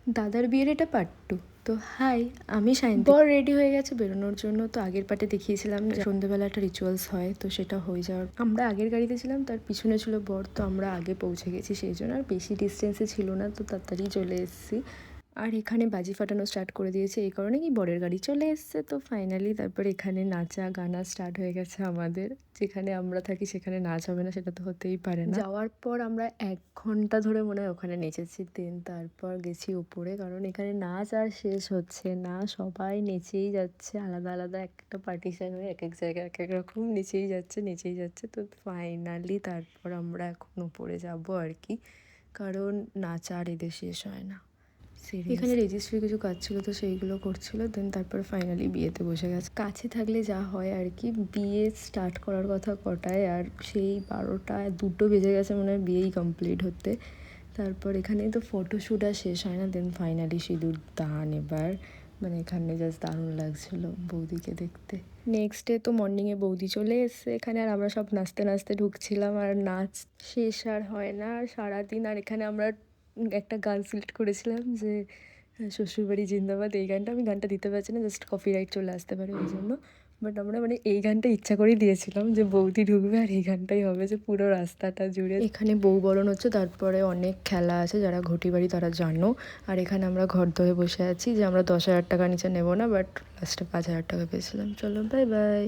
দাদার বিয়ের এটা পার্ট 2। তো হাই, আমি সায়ন্তী। বর রেডি হয়ে গেছে বেরোনোর জন্য। তো আগের পার্টে দেখিয়েছিলাম যে সন্ধ্যেবেলা একটা রিচুয়ালস হয়, তো সেটা হয়ে যাওয়ার আমরা আগের গাড়িতে ছিলাম, তার পিছনে ছিল বর, তো আমরা আগে পৌঁছে গেছি, সেই জন্য আর বেশি ডিস্টেন্সে ছিল না, তো তাড়াতাড়ি চলে এসেছি। আর এখানে বাজি ফাটানো স্টার্ট করে দিয়েছে, এই কারণে কি বরের গাড়ি চলে এসছে। তো ফাইনালি তারপর এখানে নাচা গানা স্টার্ট হয়ে গেছে আমাদের। যেখানে আমরা থাকি সেখানে নাচ হবে না সেটা তো হতেই পারে না। যাওয়ার পর আমরা 1 ঘন্টা ধরে মনে হয় ওখানে নেচেছি। তারপর গেছি উপরে, কারণ এখানে নাচ আর শেষ হচ্ছে না, সবাই নেচেই যাচ্ছে আলাদা আলাদা একটা পার্টিশন হয়ে এক এক জায়গায় এক এক রকম নেচেই যাচ্ছে। তো ফাইনালি তারপর আমরা এখন উপরে যাব আর কি, কারণ নাচ আর এদের শেষ হয় না। এখানে রেজিস্ট্রি কিছু কাজ ছিল, তো সেইগুলো করছিল। দেন তারপর ফাইনালি বিয়েতে বসে গেছে। কাছে থাকলে যা হয় আর কি, বিয়ে স্টার্ট করার কথা কটায়, আর সেই 12টা 2টো বেজে গেছে মনে হয় বিয়েই কমপ্লিট হতে। তারপর এখানে তো ফটোশ্যুট আর শেষ হয় না। দেন ফাইনালি সিঁদুর দান এবার, মানে এখানে জাস্ট দারুণ লাগছিলো বৌদিকে দেখতে। নেক্সট ডে তো মর্নিংয়ে বৌদি চলে এসছে এখানে, আর আমরা সব নাচতে নাচতে ঢুকছিলাম, আর নাচ শেষ আর হয় না আর সারাদিন। আর এখানে আমরা একটা গান সিলেক্ট করেছিলাম যে শ্বশুরবাড়ি জিন্দাবাদ, এই গানটা। আমি গানটা দিতে পারছি না, জাস্ট কপিরাইট চলে আসতে পারে ওই জন্য। বাট আমরা মানে এই গানটা ইচ্ছা করেই দিয়েছিলাম যে বৌদি ঢুকবে আর এই গানটাই হবে, যে পুরো রাস্তাটা জুড়ে। এখানে বউ বরণ হচ্ছে, তারপরে অনেক খেলা আছে, যারা ঘটি বাড়ি তারা জানো। আর এখানে আমরা ঘর ধরে বসে আছি যে আমরা 10,000 টাকা নিচে নেবো না, বাট লাস্টে 5,000 টাকা পেয়েছিলাম। চলো বাই বাই।